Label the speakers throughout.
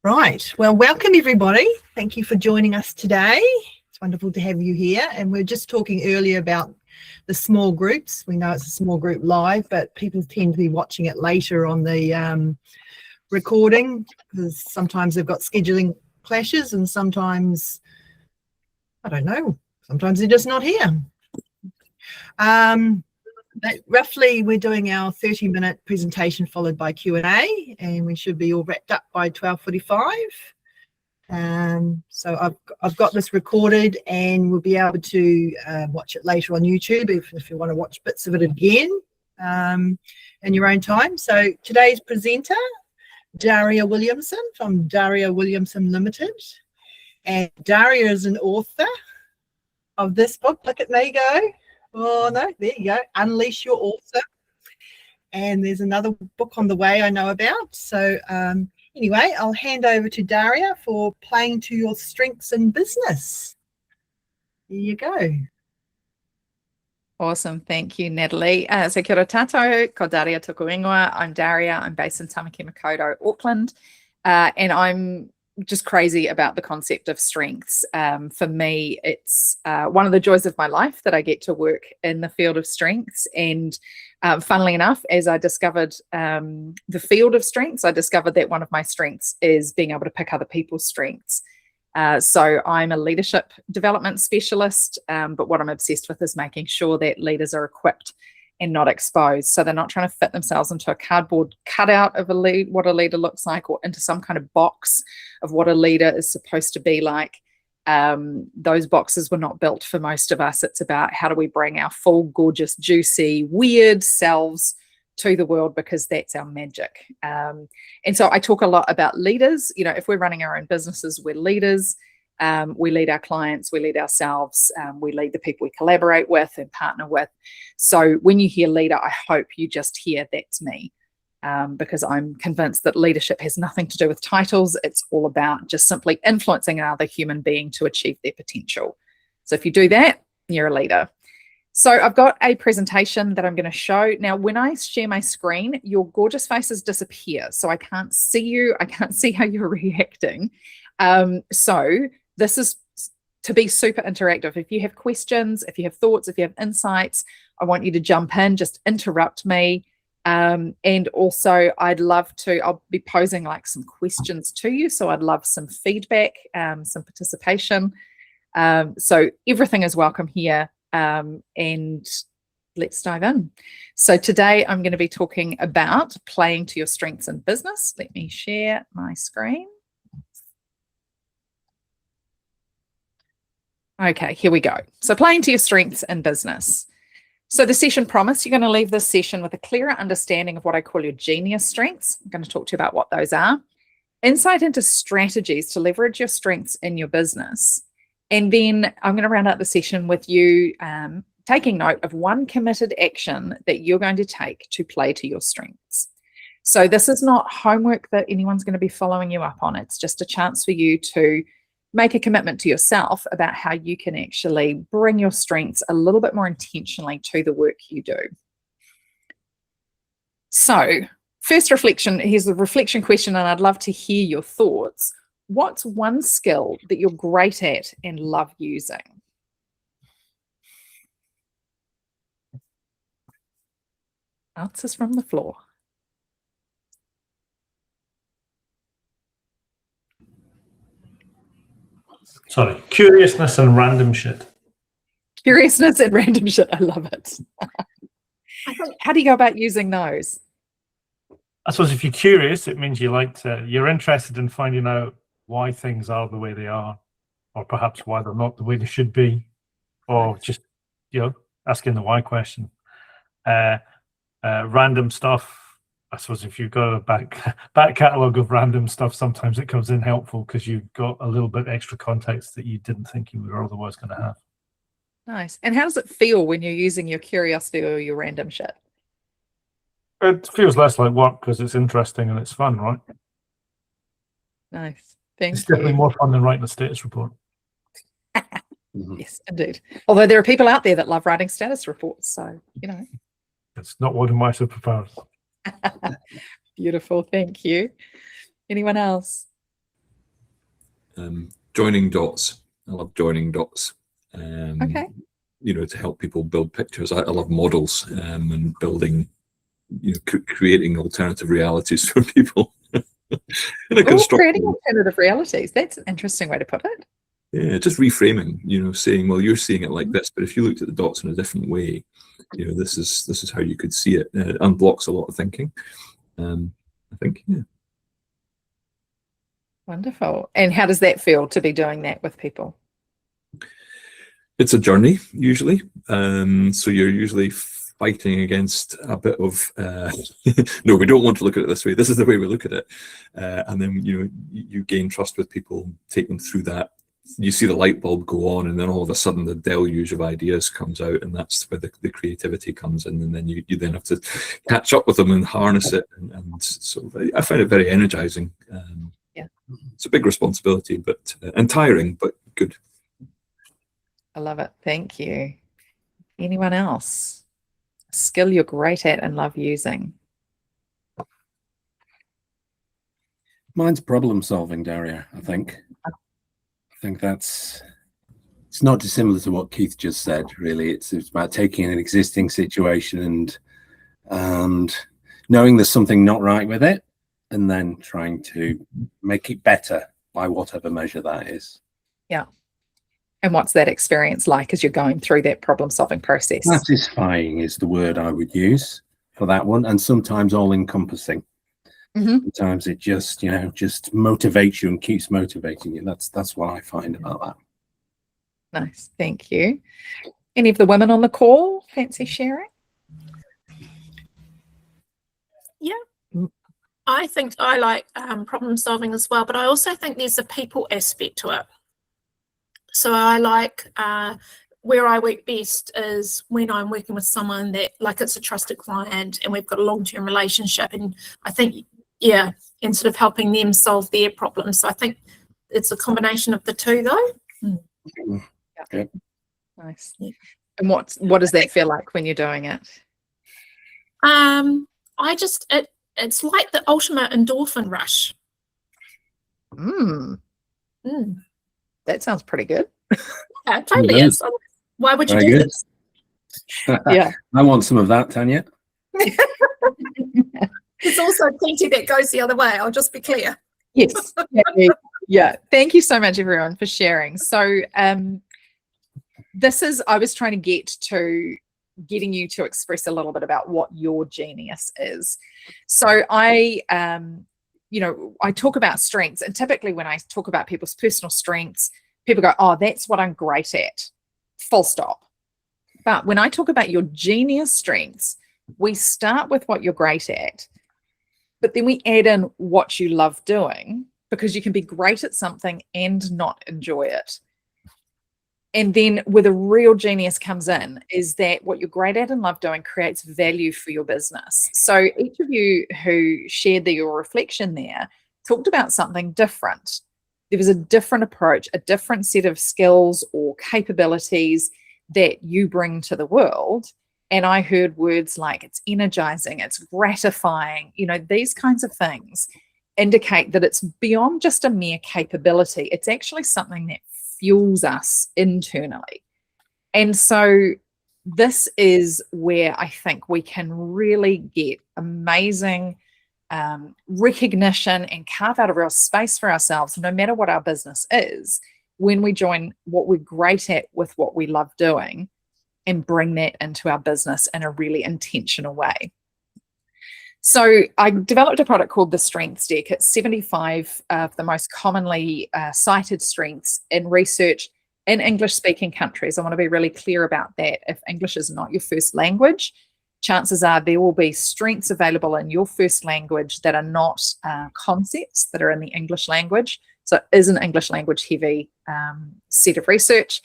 Speaker 1: Right. Well, welcome everybody. Thank you for joining us today. It's wonderful to have you here. And we're just talking earlier about the small groups. We know it's a small group live, but people tend to be watching it later on the recording because sometimes they've got scheduling clashes and sometimes, I don't know, sometimes they're just not here. But roughly we're doing our 30-minute presentation followed by Q&A, and we should be all wrapped up by 12:45. So I've got this recorded and we'll be able to watch it later on YouTube if you want to watch bits of it again in your own time. So today's presenter, Daria Williamson from Daria Williamson Limited. And Daria is an author of this book. Look at me go. Oh, no, there you go. Unleash Your Author. And there's another book on the way I know about. So anyway, I'll hand over to Daria for playing to your strengths in business. There you go.
Speaker 2: Awesome. Thank you, Natalie. So kia ora tātou, ko Daria tuku ingoa. I'm Daria. I'm based in Tamaki Makaurau, Auckland. And I'm just crazy about the concept of strengths. For me, it's one of the joys of my life that I get to work in the field of strengths. And funnily enough, as I discovered the field of strengths, I discovered that one of my strengths is being able to pick other people's strengths. So I'm a leadership development specialist, but what I'm obsessed with is making sure that leaders are equipped and not exposed. So they're not trying to fit themselves into a cardboard cutout of what a leader looks like, or into some kind of box of what a leader is supposed to be like. Those boxes were not built for most of us. It's about how do we bring our full, gorgeous, juicy, weird selves to the world, because that's our magic. And so I talk a lot about leaders. You know, if we're running our own businesses, we're leaders. We lead our clients, we lead ourselves, we lead the people we collaborate with and partner with. So when you hear leader, I hope you just hear that's me, because I'm convinced that leadership has nothing to do with titles. It's all about just simply influencing another human being to achieve their potential. So if you do that, you're a leader. So I've got a presentation that I'm going to show. Now, when I share my screen, your gorgeous faces disappear. So I can't see you. I can't see how you're reacting. So this is to be super interactive. If you have questions, if you have thoughts, if you have insights, I want you to jump in, just interrupt me. And also I'll be posing like some questions to you. So I'd love some feedback, some participation. So everything is welcome here. And let's dive in. So today I'm going to be talking about playing to your strengths in business. Let me share my screen. Okay, here we go. So playing to your strengths in business. So the session promise, you're going to leave this session with a clearer understanding of what I call your genius strengths. I'm going to talk to you about what those are. Insight into strategies to leverage your strengths in your business. And then I'm going to round out the session with you taking note of one committed action that you're going to take to play to your strengths. So this is not homework that anyone's going to be following you up on. It's just a chance for you to make a commitment to yourself about how you can actually bring your strengths a little bit more intentionally to the work you do. So first reflection, here's the reflection question, and I'd love to hear your thoughts. What's one skill that you're great at and love using? Answers from the floor.
Speaker 3: Sorry, curiousness and random shit.
Speaker 2: Curiousness and random shit. I love it. How do you go about using those?
Speaker 3: I suppose if you're curious, it means you're interested in finding out why things are the way they are, or perhaps why they're not the way they should be, or just, asking the why question. Random stuff. I suppose if you've got a back catalogue of random stuff, sometimes it comes in helpful because you've got a little bit extra context that you didn't think you were otherwise going to have.
Speaker 2: Nice. And how does it feel when you're using your curiosity or your random shit?
Speaker 3: It feels less like work because it's interesting and it's fun, right?
Speaker 2: Nice. Thank you.
Speaker 3: It's definitely more fun than writing a status report.
Speaker 2: Yes, indeed. Although there are people out there that love writing status reports, so,
Speaker 3: It's not one of my superpowers.
Speaker 2: Beautiful. Thank you. Anyone else?
Speaker 4: Joining dots. I love joining dots.
Speaker 2: Okay.
Speaker 4: To help people build pictures. I love models and building, creating alternative realities for people.
Speaker 2: Creating alternative realities. That's an interesting way to put it.
Speaker 4: Yeah, just reframing, saying, well, you're seeing it like this, but if you looked at the dots in a different way, this is how you could see it. It unblocks a lot of thinking. I think, yeah.
Speaker 2: Wonderful. And how does that feel to be doing that with people?
Speaker 4: It's a journey, usually. So you're usually fighting against a bit of, no, we don't want to look at it this way. This is the way we look at it. And then, you gain trust with people, take them through that. You see the light bulb go on, and then all of a sudden the deluge of ideas comes out, and that's where the creativity comes in. And then you then have to catch up with them and harness it. And so I find it very energizing.
Speaker 2: Yeah,
Speaker 4: it's a big responsibility, but and tiring, but good.
Speaker 2: I love it. Thank you. Anyone else? A skill you're great at and love using?
Speaker 5: Mine's problem solving, Daria, I think. It's not dissimilar to what Keith just said, really. It's about taking an existing situation and knowing there's something not right with it, and then trying to make it better by whatever measure that is.
Speaker 2: Yeah. And what's that experience like as you're going through that problem solving process?
Speaker 5: Satisfying is the word I would use for that one, and sometimes all encompassing. Sometimes it just motivates you and keeps motivating you. That's what I find about that.
Speaker 2: Nice, thank you. Any of the women on the call fancy sharing?
Speaker 6: Yeah, I think I like problem solving as well, but I also think there's a people aspect to it. So I like where I work best is when I'm working with someone that, like, it's a trusted client and we've got a long-term relationship, and I think, yeah, and sort of helping them solve their problems. So I think it's a combination of the two, though.
Speaker 5: Yeah.
Speaker 2: Nice. Yeah. And what does that feel like when you're doing it?
Speaker 6: It's like the ultimate endorphin rush.
Speaker 2: That sounds pretty good.
Speaker 6: Yeah, it totally is. Why would you do this?
Speaker 2: Yeah.
Speaker 5: I want some of that, Tanya.
Speaker 6: There's also plenty that goes the other way. I'll just be clear.
Speaker 2: Yes. Yeah. Thank you so much, everyone, for sharing. So I was trying to get to getting you to express a little bit about what your genius is. So I talk about strengths, and typically when I talk about people's personal strengths, people go, oh, that's what I'm great at, full stop. But when I talk about your genius strengths, we start with what you're great at, but then we add in what you love doing, because you can be great at something and not enjoy it. And then where the real genius comes in is that what you're great at and love doing creates value for your business. So each of you who shared your reflection there talked about something different. There was a different approach, a different set of skills or capabilities that you bring to the world. And I heard words like it's energizing, it's gratifying, these kinds of things indicate that it's beyond just a mere capability. It's actually something that fuels us internally. And so this is where I think we can really get amazing recognition and carve out a real space for ourselves, no matter what our business is, when we join what we're great at with what we love doing and bring that into our business in a really intentional way. So I developed a product called the Strengths Deck. It's 75 of the most commonly cited strengths in research in English-speaking countries. I want to be really clear about that. If English is not your first language, chances are there will be strengths available in your first language that are not concepts that are in the English language. So it is an English language heavy set of research.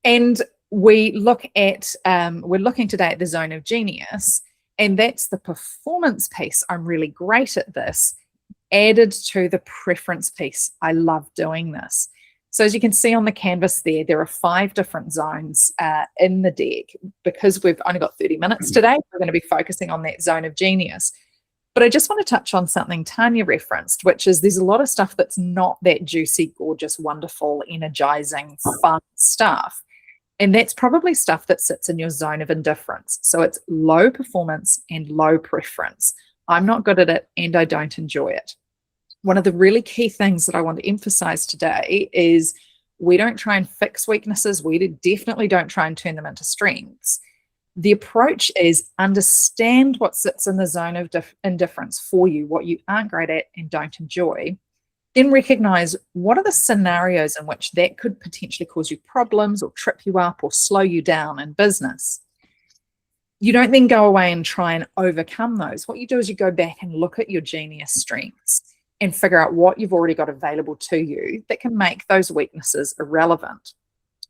Speaker 2: And we're looking today at the zone of genius. And that's the performance piece. I'm really great at this, added to the preference piece. I love doing this. So as you can see on the canvas there are 5 different zones in the deck. Because we've only got 30 minutes today, we're going to be focusing on that zone of genius. But I just want to touch on something Tanya referenced, which is there's a lot of stuff that's not that juicy, gorgeous, wonderful, energizing, fun stuff. And that's probably stuff that sits in your zone of indifference. So it's low performance and low preference. I'm not good at it and I don't enjoy it. One of the really key things that I want to emphasize today is we don't try and fix weaknesses. We definitely don't try and turn them into strengths. The approach is understand what sits in the zone of indifference for you, what you aren't great at and don't enjoy. Then recognize what are the scenarios in which that could potentially cause you problems or trip you up or slow you down in business. You don't then go away and try and overcome those. What you do is you go back and look at your genius strengths and figure out what you've already got available to you that can make those weaknesses irrelevant.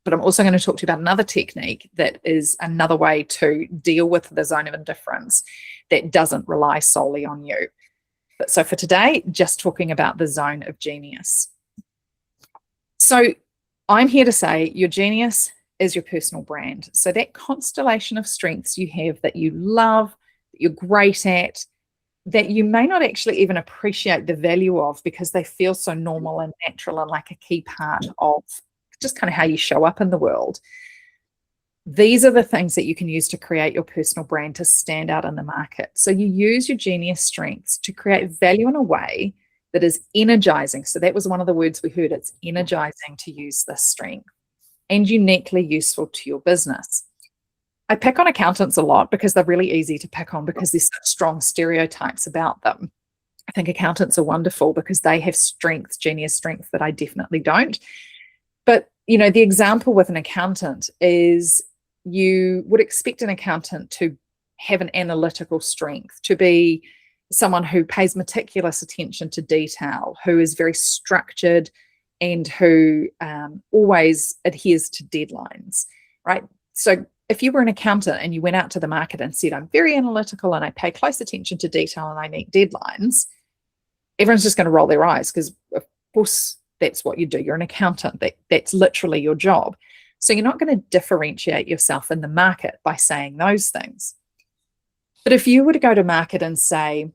Speaker 2: But I'm also going to talk to you about another technique that is another way to deal with the zone of indifference that doesn't rely solely on you. But so for today, just talking about the zone of genius. So I'm here to say your genius is your personal brand. So that constellation of strengths you have that you love, that you're great at, that you may not actually even appreciate the value of because they feel so normal and natural and like a key part of just kind of how you show up in the world. These are the things that you can use to create your personal brand to stand out in the market. So you use your genius strengths to create value in a way that is energizing. So that was one of the words we heard. It's energizing to use this strength and uniquely useful to your business. I pick on accountants a lot because they're really easy to pick on because there's such strong stereotypes about them. I think accountants are wonderful because they have strengths, genius strengths that I definitely don't. But, you know, the example with an accountant is you would expect an accountant to have an analytical strength, to be someone who pays meticulous attention to detail, who is very structured and who always adheres to deadlines, right? So if you were an accountant and you went out to the market and said, I'm very analytical and I pay close attention to detail and I meet deadlines, everyone's just going to roll their eyes because, of course, that's what you do. You're an accountant. That's literally your job. So you're not going to differentiate yourself in the market by saying those things. But if you were to go to market and say,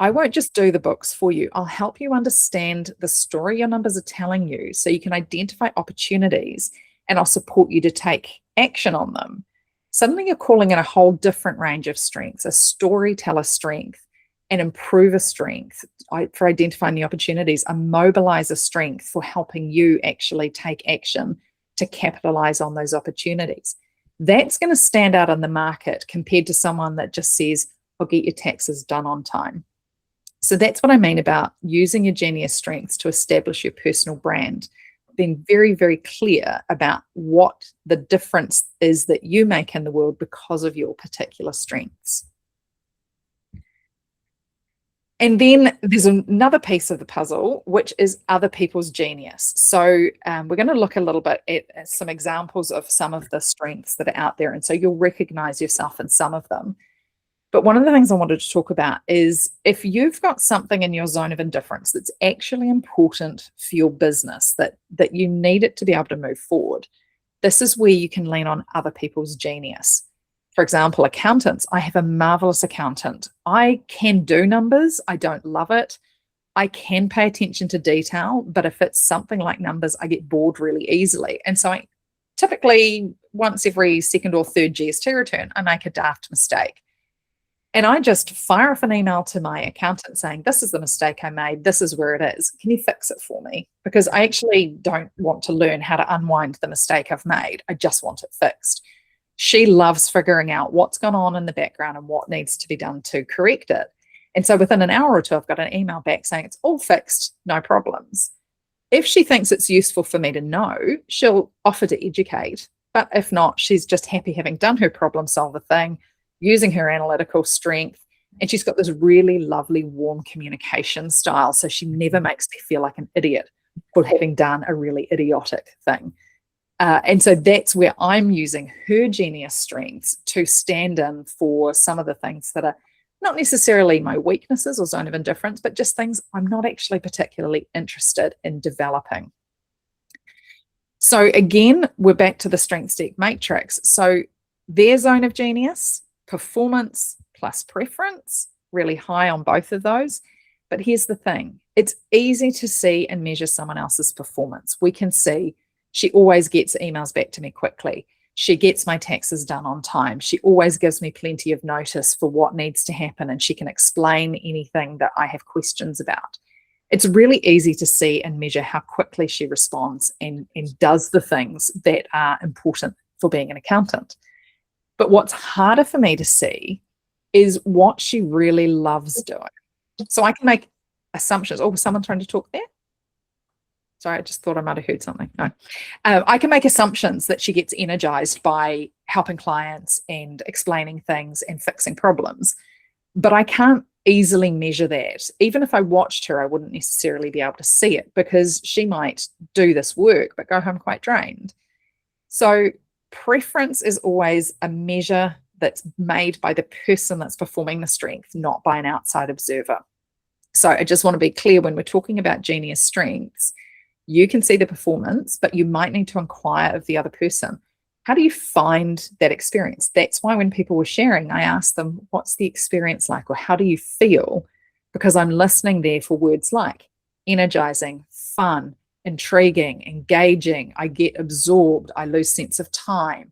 Speaker 2: I won't just do the books for you. I'll help you understand the story your numbers are telling you so you can identify opportunities and I'll support you to take action on them. Suddenly you're calling in a whole different range of strengths, a storyteller strength, an improver strength for identifying the opportunities, a mobilizer strength for helping you actually take action to capitalize on those opportunities. That's going to stand out in the market compared to someone that just says, I'll get your taxes done on time. So that's what I mean about using your genius strengths to establish your personal brand, being very, very clear about what the difference is that you make in the world because of your particular strengths. And then there's another piece of the puzzle, which is other people's genius. So we're going to look a little bit at some examples of some of the strengths that are out there. And so you'll recognize yourself in some of them. But one of the things I wanted to talk about is if you've got something in your zone of indifference that's actually important for your business, that you need it to be able to move forward, this is where you can lean on other people's genius. For example, accountants. I have a marvelous accountant. I can do numbers. I don't love it. I can pay attention to detail, but if it's something like numbers, I get bored really easily. And so I typically once every second or third GST return, I make a daft mistake. And I just fire off an email to my accountant saying, this is the mistake I made. This is where it is. Can you fix it for me? Because I actually don't want to learn how to unwind the mistake I've made. I just want it fixed. She loves figuring out what's gone on in the background and what needs to be done to correct it. And so within an hour or two, I've got an email back saying it's all fixed, no problems. If she thinks it's useful for me to know, she'll offer to educate. But if not, she's just happy having done her problem solver thing, using her analytical strength. And she's got this really lovely, warm communication style. So she never makes me feel like an idiot for having done a really idiotic thing. And so that's where I'm using her genius strengths to stand in for some of the things that are not necessarily my weaknesses or zone of indifference, but just things I'm not actually particularly interested in developing. So again, we're back to the strengths deck matrix. So their zone of genius, performance plus preference, really high on both of those. But here's the thing. It's easy to see and measure someone else's performance. We can see she always gets emails back to me quickly. She gets my taxes done on time. She always gives me plenty of notice for what needs to happen, and she can explain anything that I have questions about. It's really easy to see and measure how quickly she responds and does the things that are important for being an accountant. But what's harder for me to see is what she really loves doing. So I can make assumptions. Oh, was someone trying to talk there? Sorry, I just thought I might have heard something. No. I can make assumptions that she gets energized by helping clients and explaining things and fixing problems. But I can't easily measure that. Even if I watched her, I wouldn't necessarily be able to see it, because she might do this work but go home quite drained. So preference is always a measure that's made by the person that's performing the strength, not by an outside observer. So I just want to be clear, when we're talking about genius strengths, you can see the performance, but you might need to inquire of the other person. How do you find that experience? That's why when people were sharing, I asked them, what's the experience like, or how do you feel? Because I'm listening there for words like energizing, fun, intriguing, engaging. I get absorbed. I lose sense of time.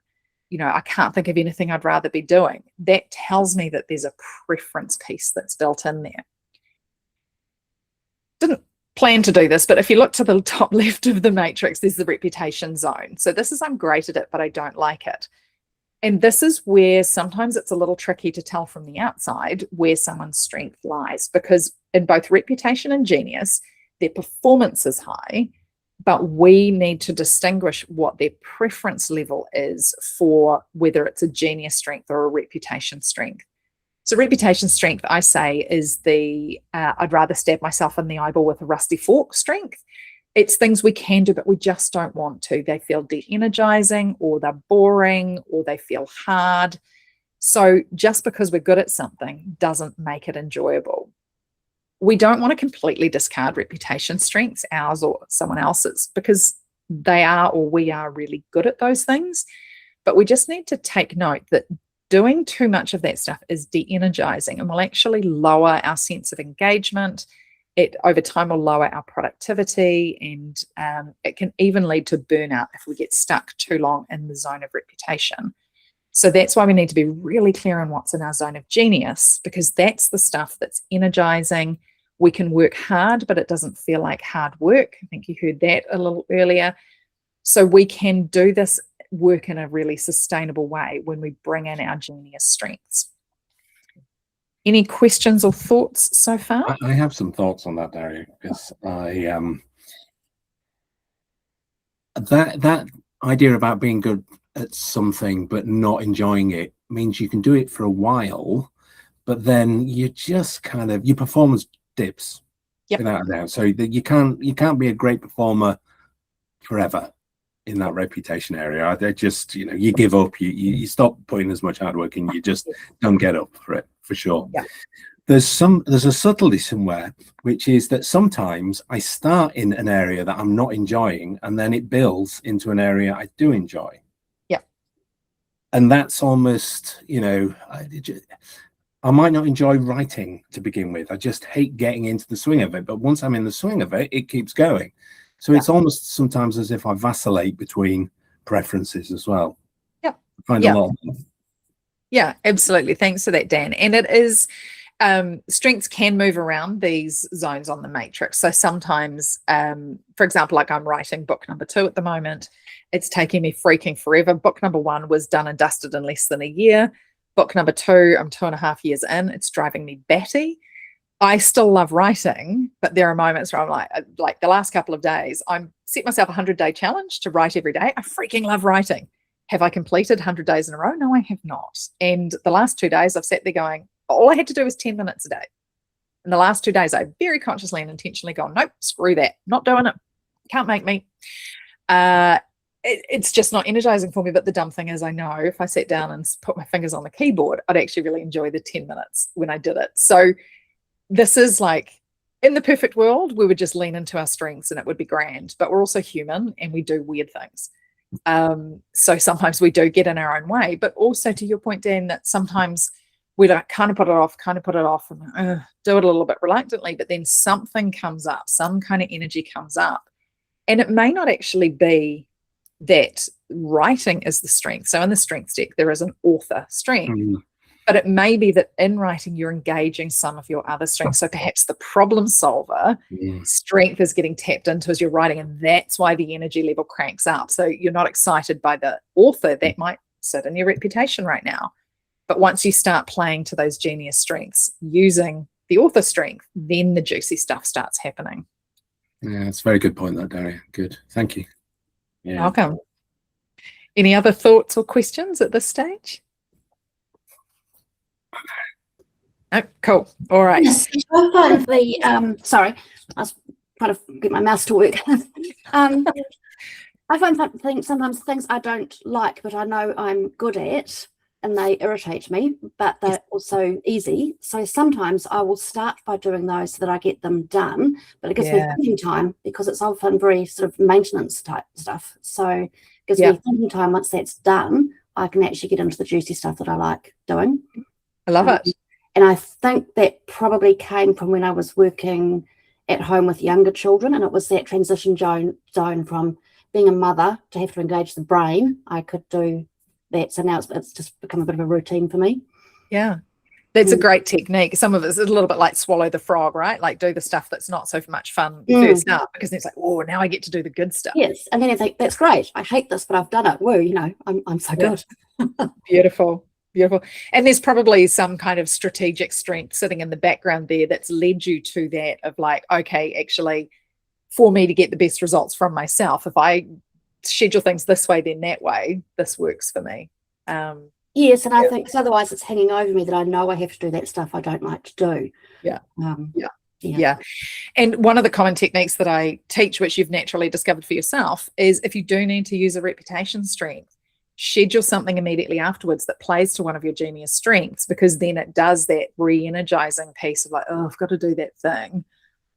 Speaker 2: You know, I can't think of anything I'd rather be doing. That tells me that there's a preference piece that's built in there. Didn't plan to do this, but if you look to the top left of the matrix, there's the reputation zone. So this is, I'm great at it, but I don't like it. And this is where sometimes it's a little tricky to tell from the outside where someone's strength lies, because in both reputation and genius, their performance is high, but we need to distinguish what their preference level is for whether it's a genius strength or a reputation strength. So reputation strength, I say, is the I'd rather stab myself in the eyeball with a rusty fork strength. It's things we can do, but we just don't want to. They feel de-energizing, or they're boring, or they feel hard. So just because we're good at something doesn't make it enjoyable. We don't want to completely discard reputation strengths, ours or someone else's, because they are, or we are, really good at those things. But we just need to take note that doing too much of that stuff is de-energizing and will actually lower our sense of engagement. It over time will lower our productivity, and it can even lead to burnout if we get stuck too long in the zone of reputation. So that's why we need to be really clear on what's in our zone of genius, because that's the stuff that's energizing. We can work hard, but it doesn't feel like hard work. I think you heard that a little earlier. So we can do this work in a really sustainable way when we bring in our genius strengths. Any questions or thoughts so far?
Speaker 5: I have some thoughts on that, Daria, because that idea about being good at something but not enjoying it means you can do it for a while, but then you just kind of, your performance dips.
Speaker 2: Yep.
Speaker 5: Without a doubt. So that you can't be a great performer forever in that reputation area. They just, you know, you give up, you stop putting as much hard work in, you just don't get up for it, for sure.
Speaker 2: Yeah.
Speaker 5: There's a subtlety somewhere, which is that sometimes I start in an area that I'm not enjoying, and then it builds into an area I do enjoy.
Speaker 2: Yeah.
Speaker 5: And that's almost, you know, I might not enjoy writing to begin with. I just hate getting into the swing of it. But once I'm in the swing of it, it keeps going. So it's almost sometimes as if I vacillate between preferences as well.
Speaker 2: Yeah.
Speaker 5: I find a lot.
Speaker 2: Yeah, absolutely. Thanks for that, Dan. And it is, strengths can move around these zones on the matrix. So sometimes, for example, like I'm writing book number 2 at the moment. It's taking me freaking forever. Book number 1 was done and dusted in less than a year. Book number 2, I'm 2.5 years in. It's driving me batty. I still love writing, but there are moments where I'm like the last couple of days, I'm set myself a 100-day challenge to write every day. I freaking love writing. Have I completed 100 days in a row? No, I have not. And the last 2 days I've sat there going, all I had to do was 10 minutes a day. And the last 2 days I very consciously and intentionally gone, nope, screw that. Not doing it. Can't make me. It's just not energizing for me. But the dumb thing is, I know if I sat down and put my fingers on the keyboard, I'd actually really enjoy the 10 minutes when I did it. So this is like, in the perfect world, we would just lean into our strengths and it would be grand, but we're also human and we do weird things. So sometimes we do get in our own way, but also to your point, Dan, that sometimes we like kind of put it off, and do it a little bit reluctantly, but then something comes up, some kind of energy comes up. And it may not actually be that writing is the strength. So in the strengths deck, there is an author strength, but it may be that in writing, you're engaging some of your other strengths. So perhaps the problem solver strength is getting tapped into as you're writing, and that's why the energy level cranks up. So you're not excited by the author. That might sit in your reputation right now. But once you start playing to those genius strengths, using the author strength, then the juicy stuff starts happening.
Speaker 5: Yeah, it's a very good point, that, Daria. Good. Thank you. Yeah.
Speaker 2: Welcome. Any other thoughts or questions at this stage? Oh, cool. All right.
Speaker 7: Yes, I find the sorry, I was trying to get my mouse to work. I find sometimes things I don't like, but I know I'm good at, and they irritate me, but they're also easy. So sometimes I will start by doing those so that I get them done, but it gives me thinking time, because it's often very sort of maintenance type stuff. So it gives me thinking time. Once that's done, I can actually get into the juicy stuff that I like doing.
Speaker 2: I love it.
Speaker 7: And I think that probably came from when I was working at home with younger children, and it was that transition zone from being a mother to have to engage the brain. I could do that. So now it's just become a bit of a routine for me.
Speaker 2: Yeah. That's a great technique. Some of it's a little bit like swallow the frog, right? Like do the stuff that's not so much fun first up, because then it's like, oh, now I get to do the good stuff.
Speaker 7: Yes. And then I think, that's great. I hate this, but I've done it. Woo, I'm so good.
Speaker 2: Beautiful. Beautiful. And there's probably some kind of strategic strength sitting in the background there that's led you to that of like, okay, actually, for me to get the best results from myself, if I schedule things this way, then that way, this works for me.
Speaker 7: Yes, and I think, because otherwise it's hanging over me that I know I have to do that stuff I don't like to do.
Speaker 2: Yeah. And one of the common techniques that I teach, which you've naturally discovered for yourself, is if you do need to use a reputation strength, schedule something immediately afterwards that plays to one of your genius strengths, because then it does that re-energizing piece of like, oh, I've got to do that thing.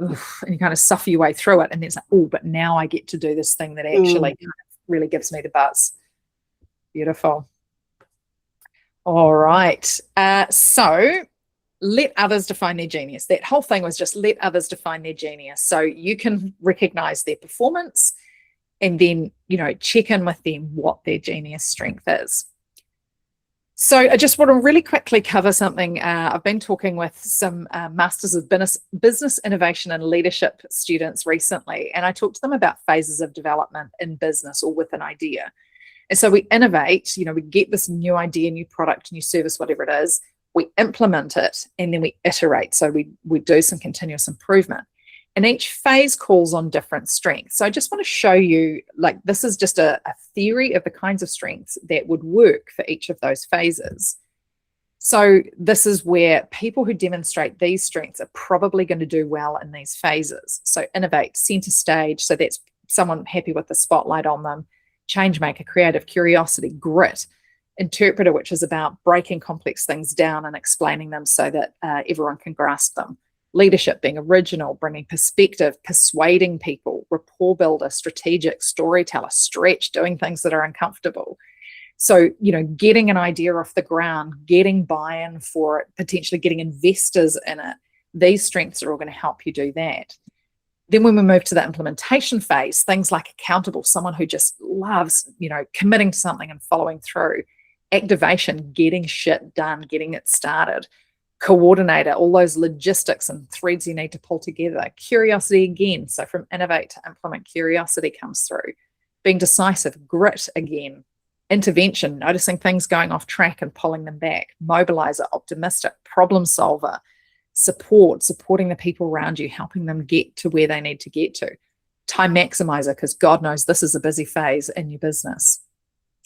Speaker 2: Oof, and you kind of suffer your way through it. And then it's like, oh, but now I get to do this thing that actually kind of really gives me the buzz. Beautiful. All right. So let others define their genius. That whole thing was just let others define their genius. So you can recognize their performance and then, check in with them what their genius strength is. So I just want to really quickly cover something. I've been talking with some Masters of Business Innovation and Leadership students recently, and I talked to them about phases of development in business or with an idea. And so we innovate, we get this new idea, new product, new service, whatever it is, we implement it, and then we iterate. So we do some continuous improvement. And each phase calls on different strengths. So I just want to show you, like, this is just a theory of the kinds of strengths that would work for each of those phases. So this is where people who demonstrate these strengths are probably going to do well in these phases. So innovate, center stage, so that's someone happy with the spotlight on them. Change maker, creative, curiosity, grit. Interpreter, which is about breaking complex things down and explaining them so that everyone can grasp them. Leadership, being original, bringing perspective, persuading people. Rapport builder, strategic, storyteller, stretch, doing things that are uncomfortable. So, getting an idea off the ground, getting buy-in for it, potentially getting investors in it. These strengths are all going to help you do that. Then when we move to the implementation phase, things like accountable, someone who just loves, committing to something and following through. Activation, getting shit done, getting it started. Coordinator, all those logistics and threads you need to pull together. Curiosity again, so from innovate to implement, curiosity comes through. Being decisive, grit again. Intervention, noticing things going off track and pulling them back. Mobilizer, optimistic, problem solver. Support, supporting the people around you, helping them get to where they need to get to. Time maximizer, because God knows this is a busy phase in your business.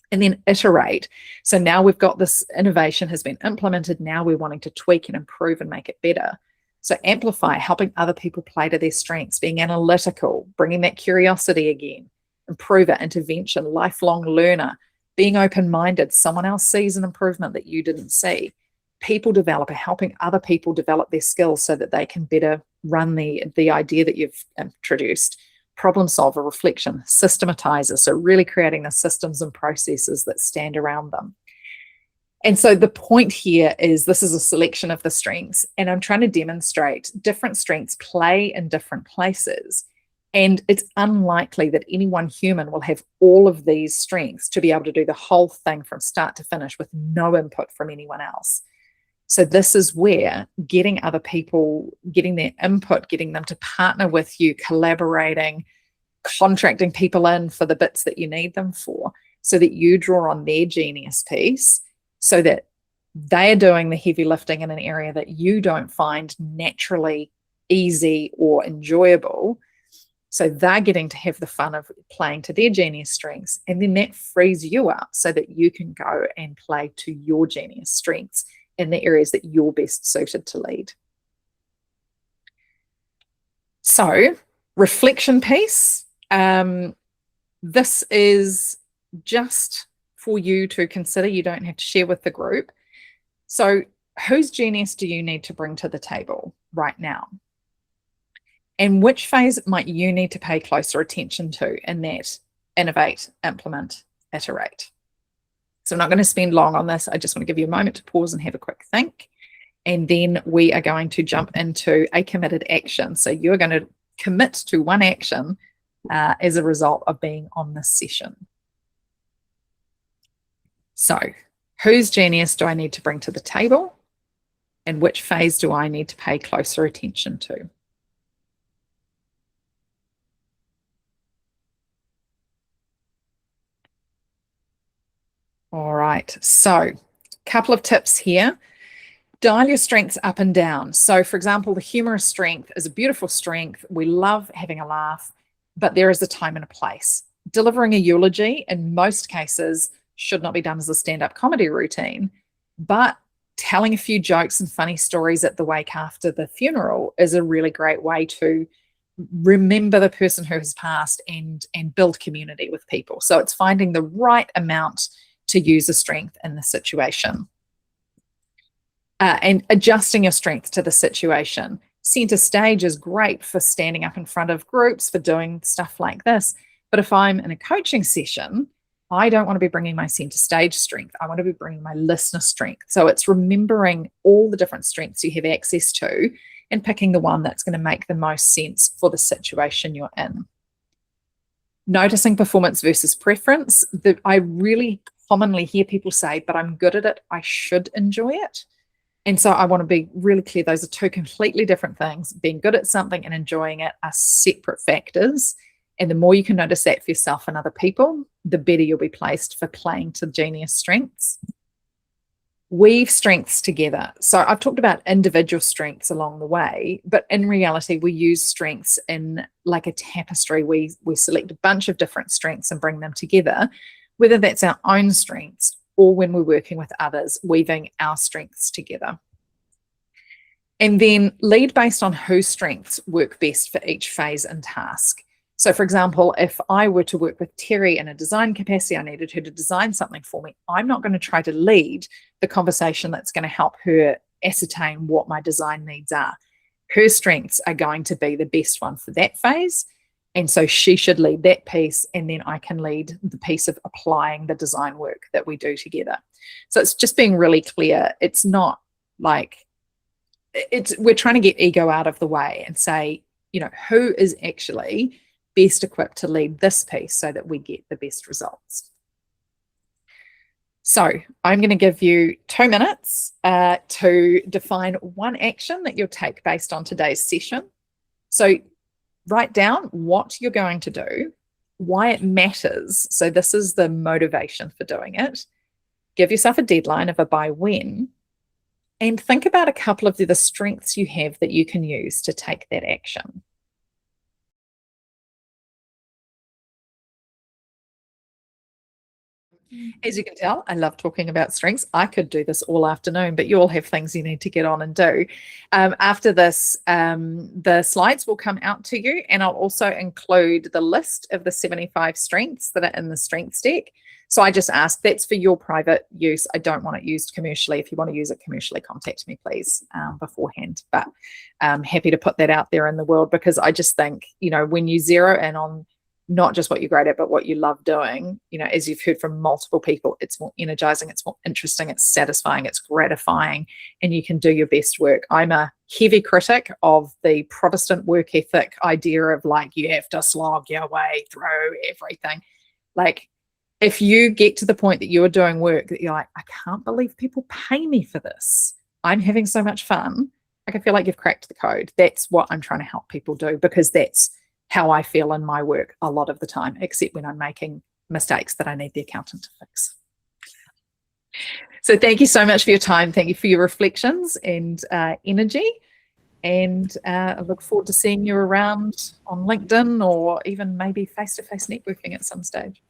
Speaker 2: And then iterate. So now we've got this innovation has been implemented. Now we're wanting to tweak and improve and make it better. So amplify, helping other people play to their strengths, being analytical, bringing that curiosity again. Improver, intervention, lifelong learner, being open-minded. Someone else sees an improvement that you didn't see. People developer, helping other people develop their skills so that they can better run the idea that you've introduced. Problem solver, reflection, systematizer, so really creating the systems and processes that stand around them. And so the point here is this is a selection of the strengths, and I'm trying to demonstrate different strengths play in different places. And it's unlikely that any one human will have all of these strengths to be able to do the whole thing from start to finish with no input from anyone else. So this is where getting other people, getting their input, getting them to partner with you, collaborating, contracting people in for the bits that you need them for, so that you draw on their genius piece, so that they are doing the heavy lifting in an area that you don't find naturally easy or enjoyable. So they're getting to have the fun of playing to their genius strengths, and then that frees you up so that you can go and play to your genius strengths in the areas that you're best suited to lead. So, reflection piece. This is just for you to consider. You don't have to share with the group. So, whose genius do you need to bring to the table right now? And which phase might you need to pay closer attention to in that innovate, implement, iterate? So I'm not going to spend long on this. I just want to give you a moment to pause and have a quick think. And then we are going to jump into a committed action. So you're going to commit to one action as a result of being on this session. So whose genius do I need to bring to the table? And which phase do I need to pay closer attention to? All right, so a couple of tips here. Dial your strengths up and down. So for example, the humorous strength is a beautiful strength. We love having a laugh, but there is a time and a place. Delivering a eulogy in most cases should not be done as a stand-up comedy routine, but telling a few jokes and funny stories at the wake after the funeral is a really great way to remember the person who has passed and build community with people. So it's finding the right amount to use a strength in the situation. And adjusting your strength to the situation. Center stage is great for standing up in front of groups, for doing stuff like this. But if I'm in a coaching session, I don't want to be bringing my center stage strength. I want to be bringing my listener strength. So it's remembering all the different strengths you have access to and picking the one that's going to make the most sense for the situation you're in. Noticing performance versus preference. I really commonly hear people say, but I'm good at it, I should enjoy it. And so I want to be really clear, those are two completely different things. Being good at something and enjoying it are separate factors. And the more you can notice that for yourself and other people, the better you'll be placed for playing to genius strengths. Weave strengths together. So I've talked about individual strengths along the way, but in reality, we use strengths in like a tapestry. We select a bunch of different strengths and bring them together, whether that's our own strengths or when we're working with others, weaving our strengths together. And then lead based on whose strengths work best for each phase and task. So for example, if I were to work with Terry in a design capacity, I needed her to design something for me, I'm not going to try to lead the conversation that's going to help her ascertain what my design needs are. Her strengths are going to be the best one for that phase. And so she should lead that piece, and then I can lead the piece of applying the design work that we do together. So it's just being really clear. It's not like we're trying to get ego out of the way and say, you know, who is actually best equipped to lead this piece so that we get the best results. So I'm going to give you 2 minutes to define one action that you'll take based on today's session. So write down what you're going to do, why it matters. So this is the motivation for doing it. Give yourself a deadline of a by when, and think about a couple of the strengths you have that you can use to take that action. As you can tell, I love talking about strengths. I could do this all afternoon, but you all have things you need to get on and do. After this, the slides will come out to you, and I'll also include the list of the 75 strengths that are in the strengths deck. So I just ask, that's for your private use. I don't want it used commercially. If you want to use it commercially, contact me, please, beforehand. But I'm happy to put that out there in the world, because I just think, you know, when you zero in on not just what you're great at, but what you love doing, you know, as you've heard from multiple people, it's more energizing, it's more interesting, it's satisfying, it's gratifying, and you can do your best work. I'm a heavy critic of the Protestant work ethic idea of like, you have to slog your way through everything. Like, if you get to the point that you're doing work that you're like, I can't believe people pay me for this, I'm having so much fun, like, I feel like you've cracked the code. That's what I'm trying to help people do, because that's how I feel in my work a lot of the time, except when I'm making mistakes that I need the accountant to fix. So thank you so much for your time. Thank you for your reflections and energy. And I look forward to seeing you around on LinkedIn or even maybe face-to-face networking at some stage.